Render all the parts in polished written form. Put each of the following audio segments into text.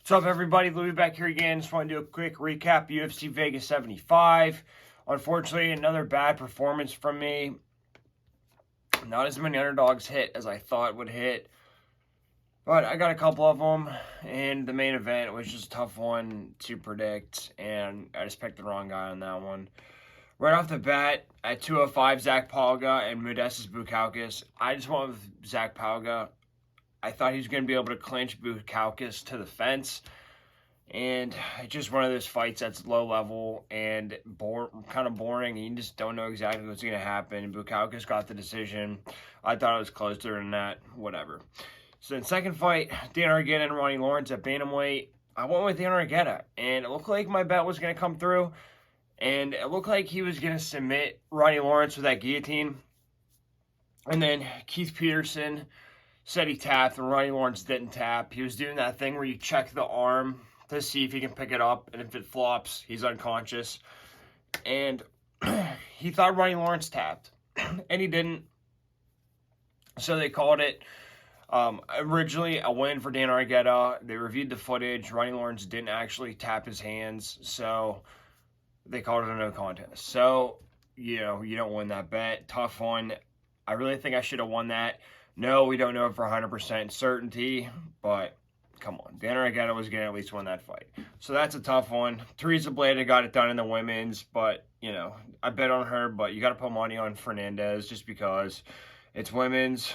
What's up, everybody? Louis back here again. Just want to do a quick recap. UFC Vegas 75. Unfortunately, another bad performance from me. Not as many underdogs hit as I thought would hit. But I got a couple of them. And the main event was just a tough one to predict. And I just picked the wrong guy on that one. Right off the bat, at 205, Zach Palga and Modestas Bukauskas. I just went with Zach Palga. I thought he was going to be able to clinch Bukauskas to the fence. And it's just one of those fights that's low level and kind of boring. You just don't know exactly what's going to happen. Bukauskas got the decision. I thought it was closer than that. Whatever. So then second fight, Dan Argueta and Ronnie Lawrence at bantamweight. I went with Dan Argueta. And it looked like my bet was going to come through. And it looked like he was going to submit Ronnie Lawrence with that guillotine. And then Keith Peterson said he tapped, and Ronnie Lawrence didn't tap. He was doing that thing where you check the arm to see if he can pick it up, and if it flops, he's unconscious. And he thought Ronnie Lawrence tapped, and he didn't. So they called it originally a win for Dan Argueta. They reviewed the footage. Ronnie Lawrence didn't actually tap his hands, so they called it a no contest. So, you don't win that bet. Tough one. I really think I should have won that. No, we don't know for 100% certainty, but come on. Dan Argueta was going to at least win that fight. So that's a tough one. Teresa Bleda got it done in the women's, but, I bet on her, but you got to put money on Fernandez just because it's women's.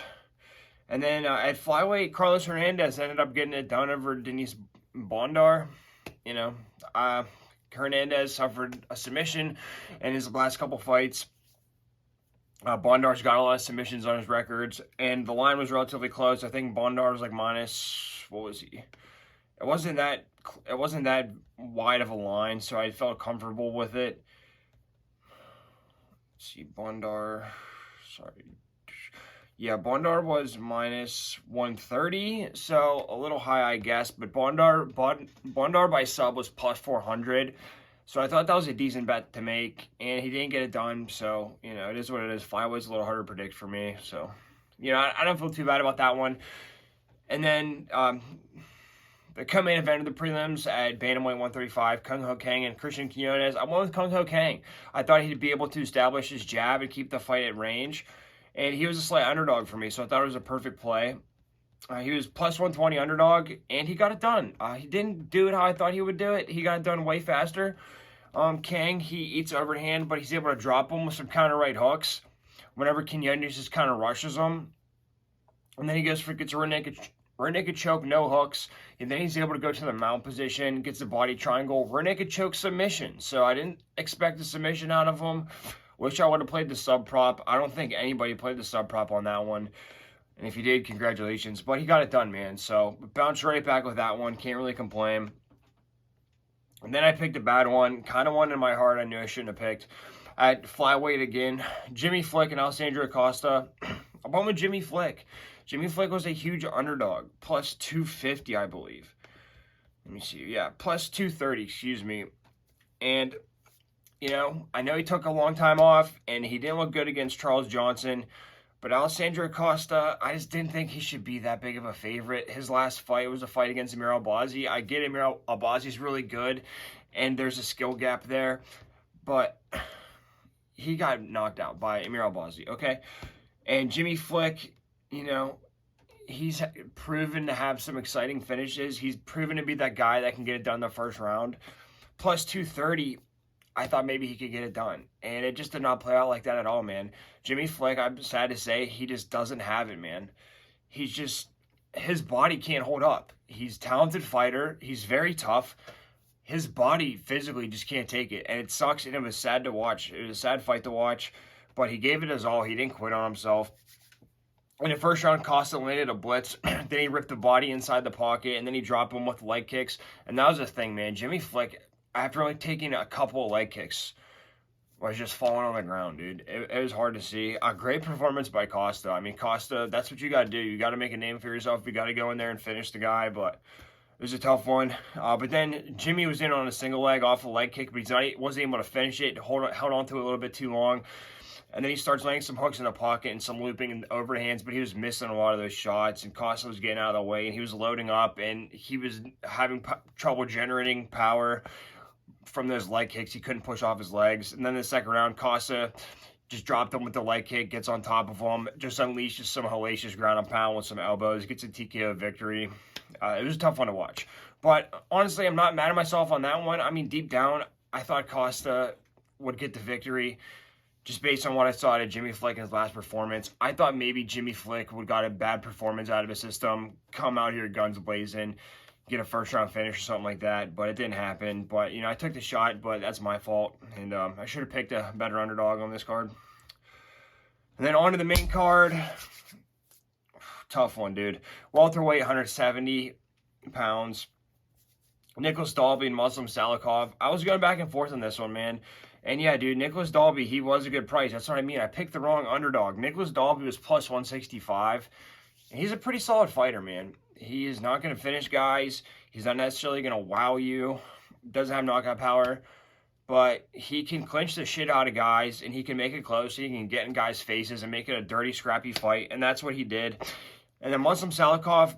And then at flyweight, Carlos Hernandez ended up getting it done over Denise Bondar. Hernandez suffered a submission in his last couple fights. Bondar's got a lot of submissions on his records, and the line was relatively close. I think Bondar was like minus, what was he? It wasn't that wide of a line, so I felt comfortable with it. Let's see, Bondar, sorry. Yeah, Bondar was minus 130, so a little high, I guess, but Bondar by sub was plus 400. So I thought that was a decent bet to make, and he didn't get it done. So, it is what it is. Flyweight's a little harder to predict for me. So, I don't feel too bad about that one. And then the co-main event of the prelims at bantamweight 135, Kung Ho Kang and Christian Quinones. I went with Kung Ho Kang. I thought he'd be able to establish his jab and keep the fight at range. And he was a slight underdog for me, so I thought it was a perfect play. He was plus 120 underdog, and he got it done. He didn't do it how I thought he would do it. He got it done way faster. Kang, he eats overhand, but he's able to drop him with some counter right hooks whenever Quinones just kind of rushes him. And then he gets a rear naked choke, no hooks. And then he's able to go to the mount position, gets the body triangle, rear naked choke submission. So I didn't expect a submission out of him. Wish I would have played the sub prop. I don't think anybody played the sub prop on that one. And if you did, congratulations. But he got it done, man. So bounced right back with that one. Can't really complain. And then I picked a bad one. Kind of one in my heart I knew I shouldn't have picked. At flyweight again, Jimmy Flick and Alessandro Acosta. I went with Jimmy Flick. Jimmy Flick was a huge underdog. Plus 250, I believe. Let me see. Yeah, plus 230, excuse me. And, I know he took a long time off, and he didn't look good against Charles Johnson. But Alessandro Acosta, I just didn't think he should be that big of a favorite. His last fight was a fight against Amir Albazi. I get Amir Albazi's really good, and there's a skill gap there. But he got knocked out by Amir Albazi, okay? And Jimmy Flick, he's proven to have some exciting finishes. He's proven to be that guy that can get it done in the first round. Plus 230. I thought maybe he could get it done. And it just did not play out like that at all, man. Jimmy Flick, I'm sad to say, he just doesn't have it, man. His body can't hold up. He's a talented fighter. He's very tough. His body physically just can't take it. And it sucks, and it was sad to watch. It was a sad fight to watch. But he gave it his all. He didn't quit on himself. In the first round, Costa landed a blitz. Then he ripped the body inside the pocket, and then he dropped him with leg kicks. And that was the thing, man. Jimmy Flick, after only taking a couple of leg kicks, was just falling on the ground, dude. It was hard to see. A great performance by Costa. I mean, Costa, that's what you got to do. You got to make a name for yourself. You got to go in there and finish the guy, but it was a tough one. But then Jimmy was in on a single leg off a leg kick, but he wasn't able to finish it. Held on to it a little bit too long. And then he starts landing some hooks in the pocket and some looping and overhands, but he was missing a lot of those shots, and Costa was getting out of the way, and he was loading up, and he was having trouble generating power from those leg kicks. He couldn't push off his legs. And then the second round, Costa just dropped him with the leg kick, gets on top of him, just unleashes some hellacious ground and pound with some elbows, gets a TKO victory. It was a tough one to watch. But honestly, I'm not mad at myself on that one. I mean, deep down, I thought Costa would get the victory just based on what I saw at Jimmy Flick in his last performance. I thought maybe Jimmy Flick would got a bad performance out of his system, come out here guns blazing, get a first-round finish or something like that, but it didn't happen. But, you know, I took the shot, but that's my fault, and I should have picked a better underdog on this card. And then on to the main card. Tough one, dude. Welterweight, 170 pounds. Nicholas Dalby and Muslim Salikov. I was going back and forth on this one, man. And yeah, dude, Nicholas Dalby, he was a good price. That's what I mean. I picked the wrong underdog. Nicholas Dalby was plus 165. And he's a pretty solid fighter, man. He is not going to finish guys. He's not necessarily going to wow you. Doesn't have knockout power. But he can clinch the shit out of guys, and he can make it close. He can get in guys' faces and make it a dirty, scrappy fight. And that's what he did. And then Muslim Salikov,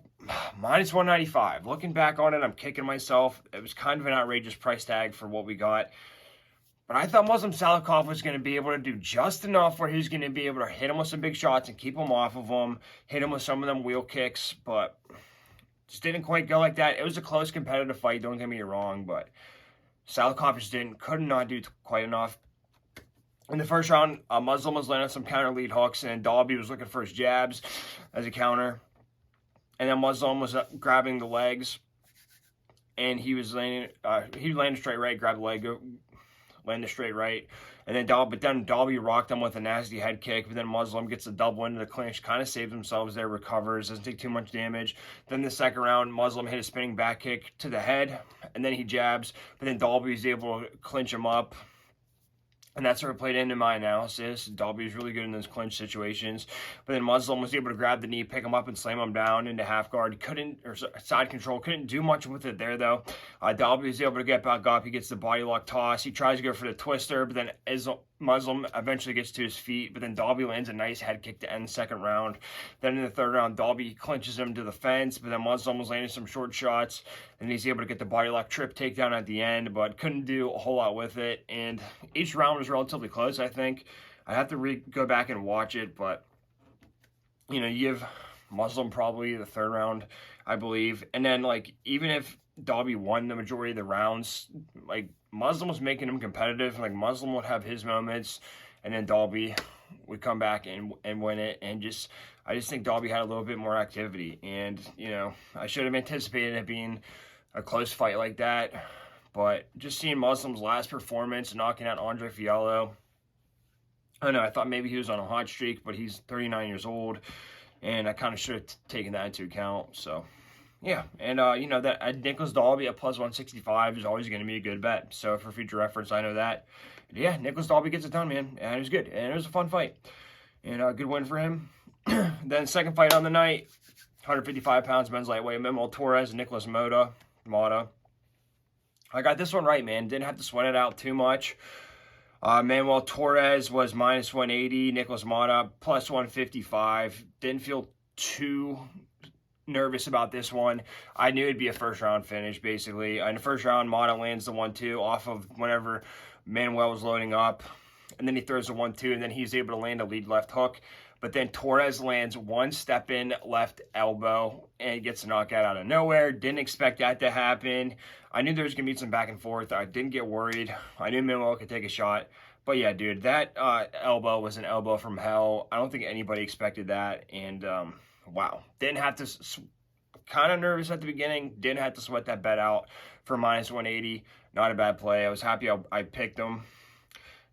minus 195. Looking back on it, I'm kicking myself. It was kind of an outrageous price tag for what we got. But I thought Muslim Salikov was going to be able to do just enough where he was going to be able to hit him with some big shots and keep him off of him, hit him with some of them wheel kicks, but just didn't quite go like that. It was a close competitive fight, don't get me wrong, but Salikov just could not do quite enough. In the first round, Muslim was landing some counter lead hooks, and Dalby was looking for his jabs as a counter. And then Muslim was grabbing the legs, and he landed straight right, grabbed the leg, landed straight right. And then Dalby rocked him with a nasty head kick, but then Muslim gets a double into the clinch, kind of saves themselves there, recovers, doesn't take too much damage. Then the second round, Muslim hit a spinning back kick to the head, and then he jabs, but then Dalby is able to clinch him up. And that's sort of played into my analysis. Dalby is really good in those clinch situations. But then Muslim was able to grab the knee, pick him up, and slam him down into half guard. Or side control. Couldn't do much with it there, though. Dalby was able to get back up. He gets the body lock toss. He tries to go for the twister, but then Muslim eventually gets to his feet. But then Dalby lands a nice head kick to end the second round. Then in the third round, Dalby clinches him to the fence, but then Muslim was landing some short shots. And he's able to get the body lock trip takedown at the end, but couldn't do a whole lot with it. And each round was relatively close, I think. I'd have to go back and watch it, but, you know, you give Muslim probably the third round, I believe. And then, like, even if Dalby won the majority of the rounds, like, Muslim was making him competitive. Like, Muslim would have his moments, and then Dalby would come back and win it. And I just think Dalby had a little bit more activity. And, you know, I should have anticipated it being a close fight like that. But just seeing Muslim's last performance, knocking out Andre Fiallo, I don't know, I thought maybe he was on a hot streak, but he's 39 years old, and I kind of should have taken that into account. So, yeah, and, you know, that Nicholas Dalby at plus 165 is always going to be a good bet. So, for future reference, I know that. But yeah, Nicholas Dalby gets it done, man, and it was good, and it was a fun fight, and a good win for him. Then, second fight on the night, 155 pounds, men's lightweight, Manuel Torres, Nicholas Mota. I got this one right, man. Didn't have to sweat it out too much. Manuel Torres was minus 180. Nicholas Mota plus 155. Didn't feel too nervous about this one. I knew it'd be a first-round finish, basically. In the first round, Mota lands the 1-2 off of whenever Manuel was loading up. And then he throws the 1-2, and then he's able to land a lead left hook. But then Torres lands one step-in left elbow and gets a knockout out of nowhere. Didn't expect that to happen. I knew there was going to be some back and forth. I didn't get worried. I knew Manuel could take a shot. But yeah, dude, that elbow was an elbow from hell. I don't think anybody expected that. And, wow. Didn't have to... Kind of nervous at the beginning. Didn't have to sweat that bet out for minus 180. Not a bad play. I was happy I picked him.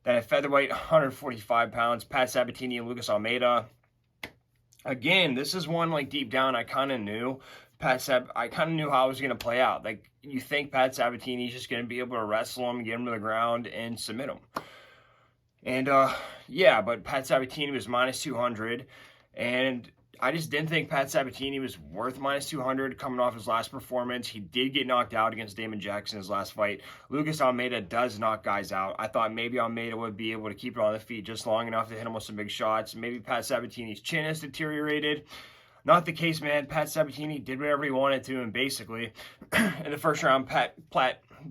Then at featherweight, 145 pounds, Pat Sabatini and Lucas Almeida. Again, this is one, like, deep down, I kind of knew. I kind of knew how it was going to play out. Like, you think Pat Sabatini's just going to be able to wrestle him, get him to the ground, and submit him. And, yeah, but Pat Sabatini was minus 200. And I just didn't think Pat Sabatini was worth minus 200 coming off his last performance. He did get knocked out against Damon Jackson in his last fight. Lucas Almeida does knock guys out. I thought maybe Almeida would be able to keep it on the feet just long enough to hit him with some big shots. Maybe Pat Sabatini's chin has deteriorated. Not the case, man. Pat Sabatini did whatever he wanted to, and basically, in the first round, Pat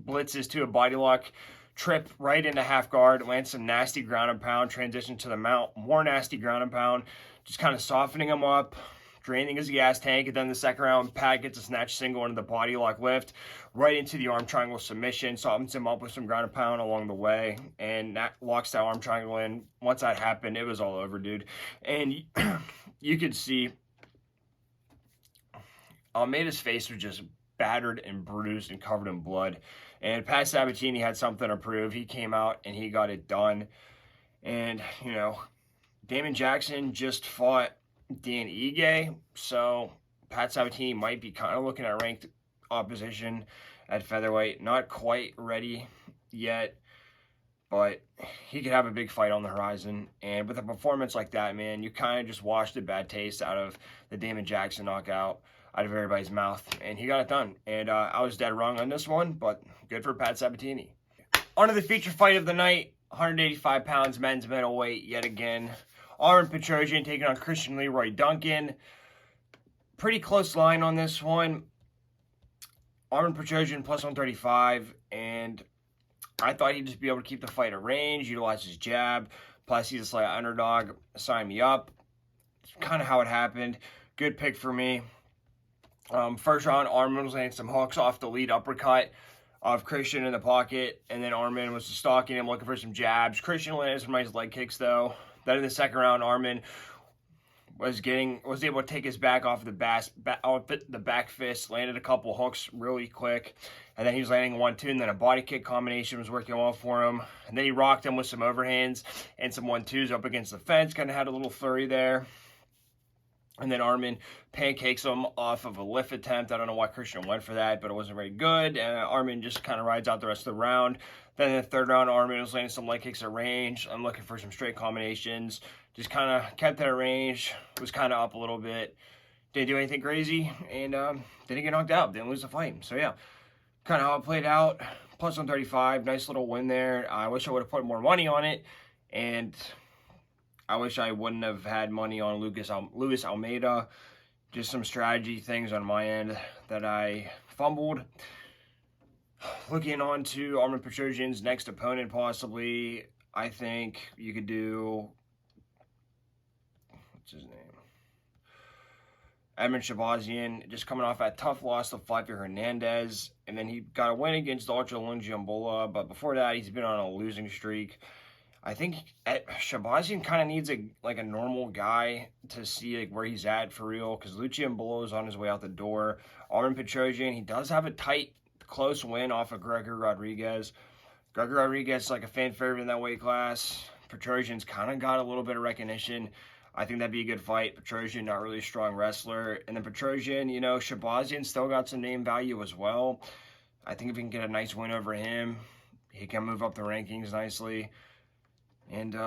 blitzes to a body lock, trip right into half guard, lands some nasty ground and pound, transition to the mount, more nasty ground and pound, just kind of softening him up, draining his gas tank, and then the second round, Pat gets a snatch single into the body lock lift, right into the arm triangle submission, softens him up with some ground and pound along the way, and that locks that arm triangle in. Once that happened, it was all over, dude. And you could see Almeida's face was just battered and bruised and covered in blood. And Pat Sabatini had something to prove. He came out and he got it done. And, you know, Damon Jackson just fought Dan Ige. So Pat Sabatini might be kind of looking at ranked opposition at featherweight. Not quite ready yet, but he could have a big fight on the horizon. And with a performance like that, man, you kind of just washed the bad taste out of the Damon Jackson knockout out of everybody's mouth, and he got it done. And I was dead wrong on this one, but good for Pat Sabatini. On to the feature fight of the night, 185 pounds men's middleweight yet again. Armen Petrosyan taking on Christian Leroy Duncan. Pretty close line on this one. Armen Petrosyan plus 135, and I thought he'd just be able to keep the fight at range, utilize his jab, plus he's a slight underdog. Sign me up. It's kind of how it happened. Good pick for me. First round, Armen was landing some hooks off the lead uppercut of Christian in the pocket, and then Armen was stalking him, looking for some jabs. Christian landed some nice leg kicks, though. Then in the second round, Armen was able to take his back off the back fist, landed a couple hooks really quick, and then he was landing 1-2, and then a body kick combination was working well for him. And then he rocked him with some overhands and some 1-2s up against the fence, kind of had a little flurry there. And then Armen pancakes him off of a lift attempt. I don't know why Christian went for that, but it wasn't very good. And Armen just kind of rides out the rest of the round. Then in the third round, Armen was landing some leg kicks at range. I'm looking for some straight combinations. Just kind of kept that at range. Was kind of up a little bit. Didn't do anything crazy. And didn't get knocked out. Didn't lose the fight. So yeah, kind of how it played out. Plus 135. Nice little win there. I wish I would have put more money on it. And I wish I wouldn't have had money on Luis Almeida. Just some strategy things on my end that I fumbled. Looking on to Armen Petrosyan's next opponent, possibly, I think you could do, what's his name? Edmund Shabazian, just coming off that tough loss to Flavio Hernandez. And then he got a win against Ultra Lungiambola. But before that, he's been on a losing streak. I think Shabazian kind of needs a normal guy to see where he's at for real, because Lungiambola is on his way out the door. Armen Petrosyan, he does have a tight, close win off of Gregory Rodriguez. Gregory Rodriguez is like a fan favorite in that weight class. Petrosyan's kind of got a little bit of recognition. I think that'd be a good fight. Petrosyan, not really a strong wrestler. And then Petrosyan, you know, Shabazian still got some name value as well. I think if he can get a nice win over him, he can move up the rankings nicely. And, you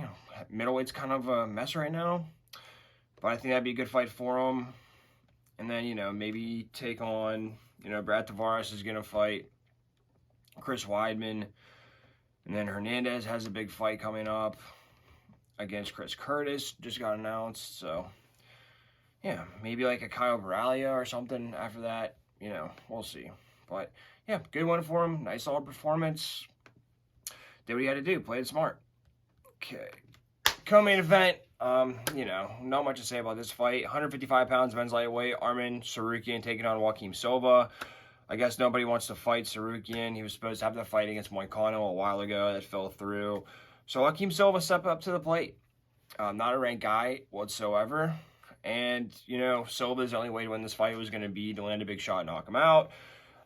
know, middleweight's kind of a mess right now. But I think that'd be a good fight for him. And then, you know, maybe take on, you know, Brad Tavares is going to fight Chris Weidman. And then Hernandez has a big fight coming up against Chris Curtis. Just got announced. So, yeah, maybe like a Kyle Baralia or something after that. You know, we'll see. But, yeah, good one for him. Nice solid performance. Did what he had to do. Played smart. Okay. Co-main event. You know, not much to say about this fight. 155 pounds men's lightweight. Armen Tsarukyan taking on Joaquim Silva. I guess nobody wants to fight Tsarukyan. He was supposed to have the fight against Moicano a while ago. That fell through. So Joaquim Silva stepped up to the plate. Not a ranked guy whatsoever. And, you know, Silva's only way to win this fight was going to be to land a big shot and knock him out.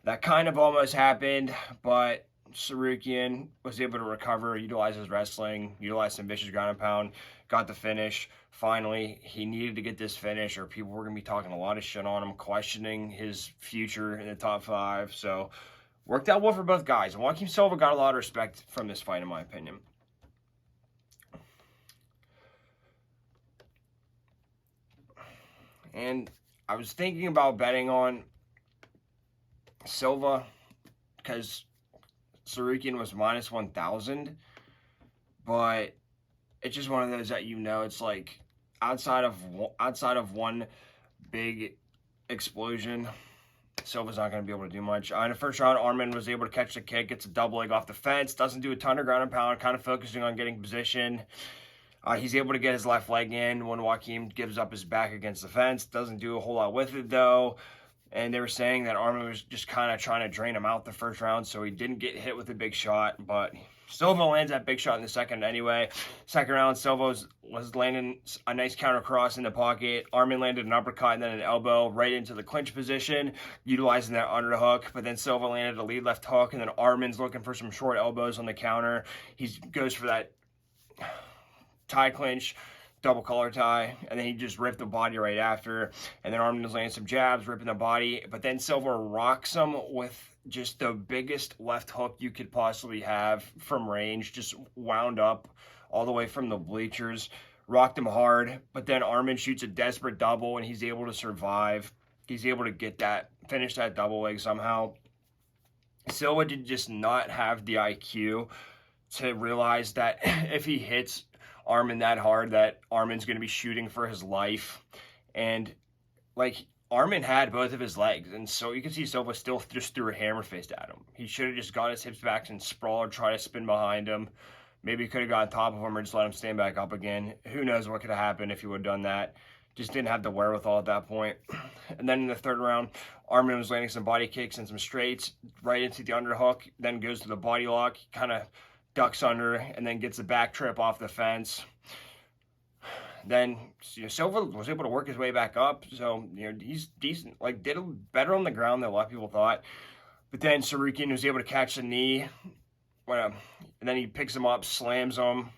That kind of almost happened, but Tsarukyan was able to recover, utilize his wrestling, utilize some vicious ground and pound, got the finish. Finally, he needed to get this finish or people were going to be talking a lot of shit on him, questioning his future in the top 5. So, worked out well for both guys. And Joaquim Silva got a lot of respect from this fight, in my opinion. And I was thinking about betting on Silva because Tsarukyan was minus 1,000. But it's just one of those that it's like outside of one big explosion, Silva's not going to be able to do much. In the first round, Arman was able to catch the kick, gets a double leg off the fence, doesn't do a ton of ground and pound, kind of focusing on getting position. He's able to get his left leg in when Joaquin gives up his back against the fence. Doesn't do a whole lot with it, though. And they were saying that Arman was just kind of trying to drain him out the first round, so he didn't get hit with a big shot. But Silva lands that big shot in the second anyway. Second round, Silva was landing a nice counter cross in the pocket. Arman landed an uppercut and then an elbow right into the clinch position, utilizing that underhook. But then Silva landed a lead left hook, and then Arman's looking for some short elbows on the counter. He goes for that tie clinch, double collar tie, and then he just ripped the body right after. And then Arman was landing some jabs, ripping the body. But then Silva rocks him with just the biggest left hook you could possibly have from range, just wound up all the way from the bleachers, rocked him hard. But then Arman shoots a desperate double, and he's able to survive. He's able to finish that double leg somehow. Silva did just not have the IQ to realize that if he hits Arman that hard, that Arman's going to be shooting for his life. And like, Arman had both of his legs, and so you can see Silva still just threw a hammer fist at him. He should have just got his hips back and sprawled, try to spin behind him. Maybe he could have got on top of him or just let him stand back up again. Who knows what could have happened if he would have done that. Just didn't have the wherewithal at that point. And then in the third round, Arman was landing some body kicks and some straights right into the underhook, then goes to the body lock, kind of ducks under, and then gets a back trip off the fence. Then Silva was able to work his way back up, so he's decent. Like, did better on the ground than a lot of people thought. But then Tsarukyan was able to catch the knee, and then he picks him up, slams him,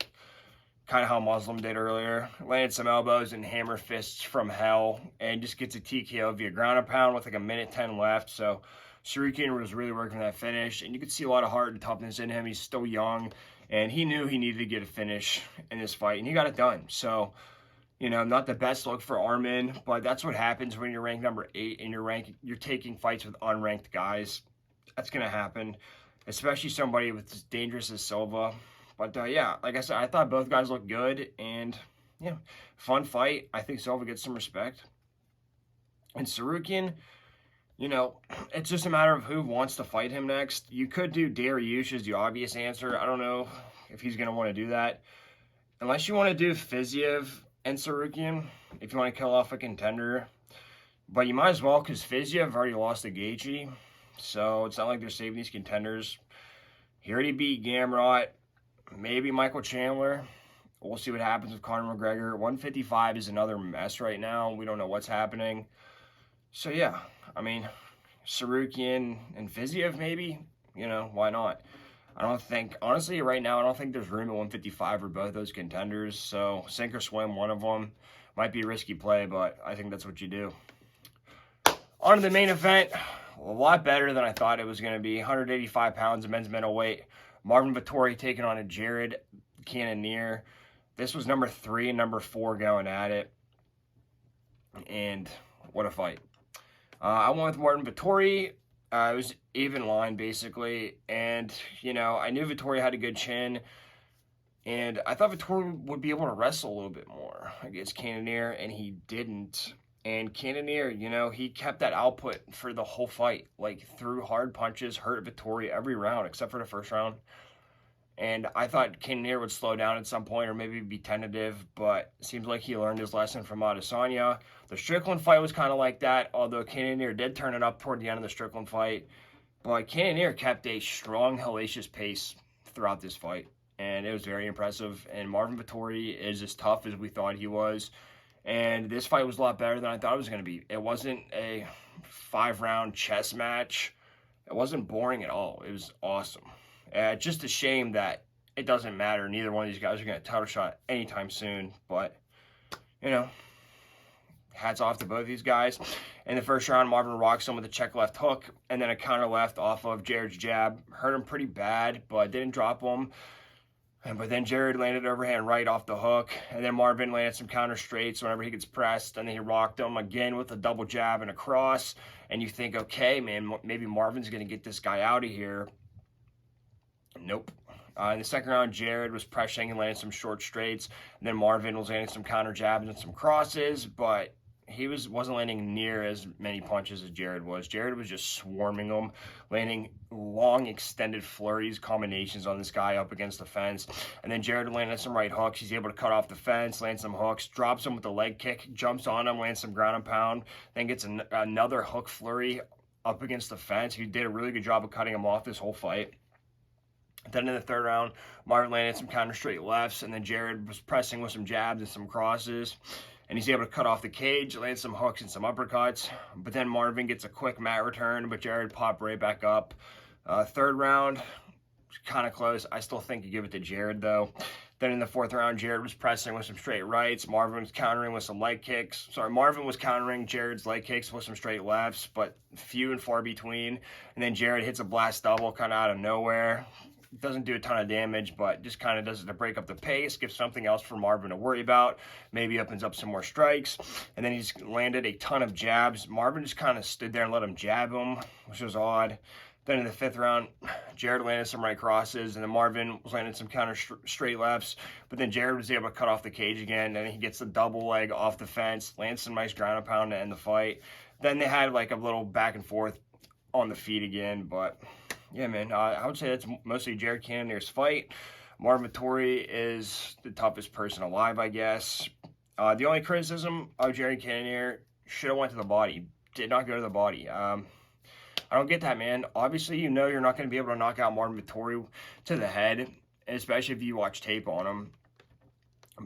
kind of how Muslim did earlier. Landed some elbows and hammer fists from hell, and just gets a TKO via ground and pound with like a minute 10 left. So Tsarukyan was really working that finish, and you could see a lot of heart and toughness in him. He's still young, and he knew he needed to get a finish in this fight, and he got it done. So, not the best look for Arman, but that's what happens when you're ranked number 8 and you're taking fights with unranked guys. That's going to happen, especially somebody with as dangerous as Silva. But, yeah, like I said, I thought both guys looked good, and, fun fight. I think Silva gets some respect. And Tsarukyan, it's just a matter of who wants to fight him next. You could do Dariush as the obvious answer. I don't know if he's going to want to do that. Unless you want to do Fiziev and Tsarukyan, if you want to kill off a contender. But you might as well, because Fiziev already lost to Gaethje. So it's not like they're saving these contenders. He already beat Gamrot. Maybe Michael Chandler. We'll see what happens with Conor McGregor. 155 is another mess right now. We don't know what's happening. So, yeah, I mean, Tsarukyan and Fiziev maybe, why not? Honestly, right now, I don't think there's room at 155 for both those contenders. So, sink or swim, one of them. Might be a risky play, but I think that's what you do. On to the main event. A lot better than I thought it was going to be. 185 pounds of men's middleweight. Marvin Vettori taking on a Jared Cannonier. This was number 3 and number 4 going at it. And what a fight. I went with Martin Vettori. It was even line, basically. And, I knew Vettori had a good chin. And I thought Vettori would be able to wrestle a little bit more against Cannonier, and he didn't. And Cannonier, he kept that output for the whole fight. Like, threw hard punches, hurt Vettori every round, except for the first round. And I thought Cannonier would slow down at some point or maybe be tentative, but it seems like he learned his lesson from Adesanya. The Strickland fight was kind of like that, although Cannonier did turn it up toward the end of the Strickland fight. But Cannonier kept a strong, hellacious pace throughout this fight, and it was very impressive. And Marvin Vettori is as tough as we thought he was. And this fight was a lot better than I thought it was going to be. It wasn't a 5-round chess match. It wasn't boring at all. It was awesome. Just a shame that it doesn't matter. Neither one of these guys are going to title shot anytime soon. But, hats off to both these guys. In the first round, Marvin rocks him with a check left hook and then a counter left off of Jared's jab. Hurt him pretty bad, but didn't drop him. But then Jared landed overhand right off the hook, and then Marvin landed some counter straights whenever he gets pressed, and then he rocked him again with a double jab and a cross, and you think, okay, man, maybe Marvin's going to get this guy out of here. Nope. In the second round, Jared was pressuring and landed some short straights, and then Marvin was landing some counter jabs and some crosses, but he wasn't landing near as many punches as Jared was. Jared was just swarming him, landing long, extended flurries, combinations on this guy up against the fence. And then Jared landed some right hooks. He's able to cut off the fence, land some hooks, drops him with a leg kick, jumps on him, lands some ground and pound, then gets another hook flurry up against the fence. He did a really good job of cutting him off this whole fight. Then in the third round, Marvin landed some counter straight lefts, and then Jared was pressing with some jabs and some crosses. And he's able to cut off the cage, land some hooks and some uppercuts. But then Marvin gets a quick mat return, but Jared popped right back up. Third round, kind of close. I still think you give it to Jared, though. Then in the fourth round, Jared was pressing with some straight rights. Marvin was countering with some leg kicks. Marvin was countering Jared's leg kicks with some straight lefts, but few and far between. And then Jared hits a blast double kind of out of nowhere. Doesn't do a ton of damage, but just kind of does it to break up the pace, gives something else for Marvin to worry about, maybe opens up some more strikes, and then he's landed a ton of jabs. Marvin just kind of stood there and let him jab him, which was odd. Then in the fifth round, Jared landed some right crosses, and then Marvin was landing some counter straight lefts, but then Jared was able to cut off the cage again, and he gets the double leg off the fence, lands some nice ground and pound to end the fight. Then they had like a little back and forth on the feet again, but yeah, man, I would say that's mostly Jared Cannonier's fight. Marvin Vettori is the toughest person alive, I guess. The only criticism of Jared Cannonier, should have went to the body. Did not go to the body. I don't get that, man. Obviously, you know you're not going to be able to knock out Marvin Vettori to the head, and especially if you watch tape on him.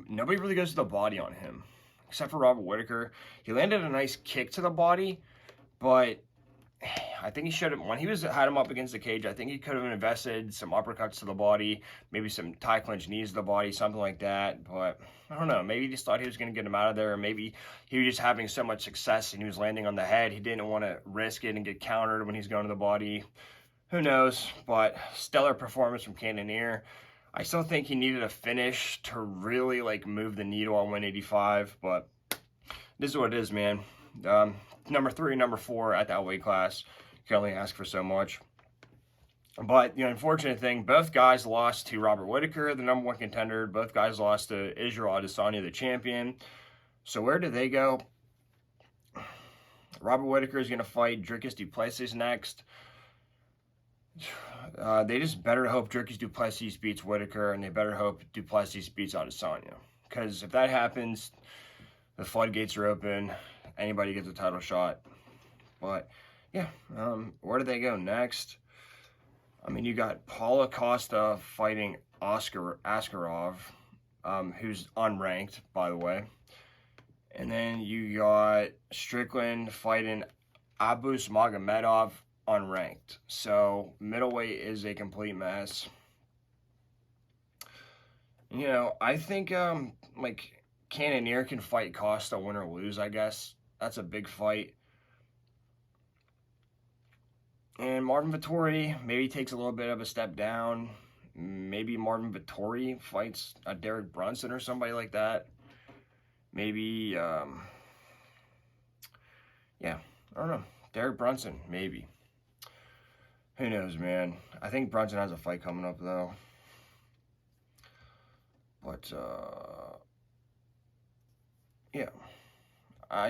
Nobody really goes to the body on him, except for Robert Whittaker. He landed a nice kick to the body, but I think he should have, when he had him up against the cage, I think he could have invested some uppercuts to the body, maybe some tie clinch knees to the body, something like that. But I don't know, maybe he just thought he was going to get him out of there, or maybe he was just having so much success and he was landing on the head. He didn't want to risk it and get countered when he's going to the body. Who knows? But stellar performance from Cannonier. I still think he needed a finish to really like move the needle on 185, but this is what it is, man. Number 3, number 4 at that weight class. You can only ask for so much. But the unfortunate thing, both guys lost to Robert Whittaker, the number 1 contender. Both guys lost to Israel Adesanya, the champion. So where do they go? Robert Whittaker is going to fight Dricus du Plessis next. They just better hope Dricus du Plessis beats Whittaker, and they better hope du Plessis beats Adesanya. Because if that happens, the floodgates are open. Anybody gets a title shot. But yeah, where do they go next? I mean, you got Paulo Costa fighting Oscar Askarov, who's unranked, by the way. And then you got Strickland fighting Abus Magomedov, unranked. So middleweight is a complete mess. You know, I think like Cannonier can fight Costa, win or lose, I guess. That's a big fight. And Marvin Vettori maybe takes a little bit of a step down. Maybe Marvin Vettori fights a Derek Brunson or somebody like that. Maybe, yeah, I don't know. Derek Brunson, maybe. Who knows, man? I think Brunson has a fight coming up, though. But, yeah.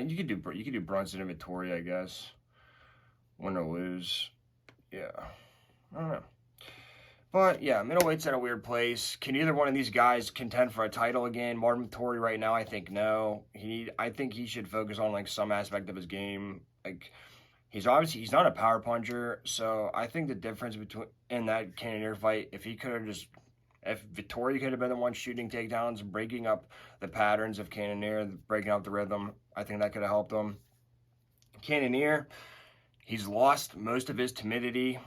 You could do Brunson and Vettori, I guess. Win or lose. Yeah. I don't know. But, yeah, middleweight's at a weird place. Can either one of these guys contend for a title again? Marvin Vettori right now, I think no. I think he should focus on, like, some aspect of his game. Like, he's not a power puncher, so I think the difference in that Cannonier fight, if Vettori could have been the one shooting takedowns, breaking up the patterns of Cannonier, breaking up the rhythm, I think that could have helped him. Cannonier, he's lost most of his timidity.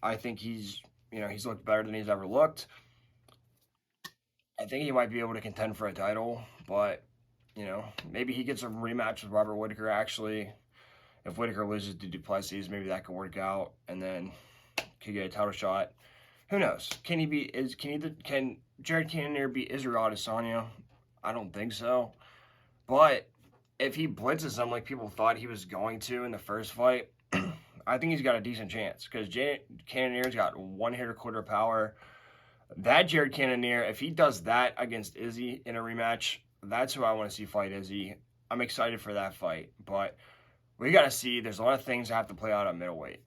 I think he's looked better than he's ever looked. I think he might be able to contend for a title, but, maybe he gets a rematch with Robert Whittaker, actually. If Whittaker loses to du Plessis, maybe that could work out, and then could get a title shot. Who knows? Can Jared Cannonier beat Israel Adesanya? I don't think so. But if he blitzes him like people thought he was going to in the first fight, I think he's got a decent chance because Cannonier's got one-hitter quarter power. That Jared Cannonier, if he does that against Izzy in a rematch, that's who I want to see fight Izzy. I'm excited for that fight, but we got to see. There's a lot of things that have to play out at middleweight.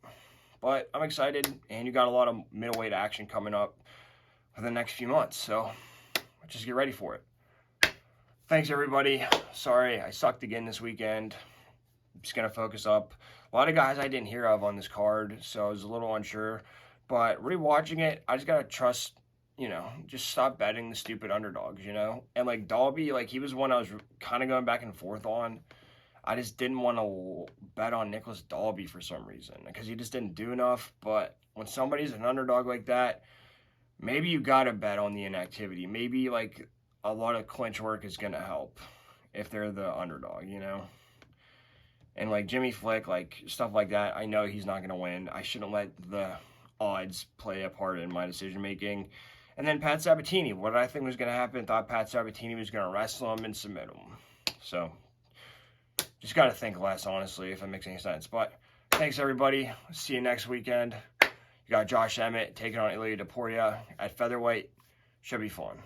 But I'm excited, and you got a lot of middleweight action coming up for the next few months, so just get ready for it. Thanks, everybody. Sorry, I sucked again this weekend. I'm just going to focus up. A lot of guys I didn't hear of on this card, so I was a little unsure. But rewatching it, I just got to trust, just stop betting the stupid underdogs, And, like, Dalby, like, he was one I was kind of going back and forth on. I just didn't want to bet on Nicholas Dalby for some reason because he just didn't do enough. But when somebody's an underdog like that, maybe you got to bet on the inactivity. Maybe, like, a lot of clinch work is going to help if they're the underdog, And, like, Jimmy Flick, like, stuff like that, I know he's not going to win. I shouldn't let the odds play a part in my decision-making. And then Pat Sabatini, what did I think was going to happen? Thought Pat Sabatini was going to wrestle him and submit him. So, just got to think less, honestly, if it makes any sense. But thanks, everybody. See you next weekend. You got Josh Emmett taking on Ilya Topuria at featherweight. Should be fun.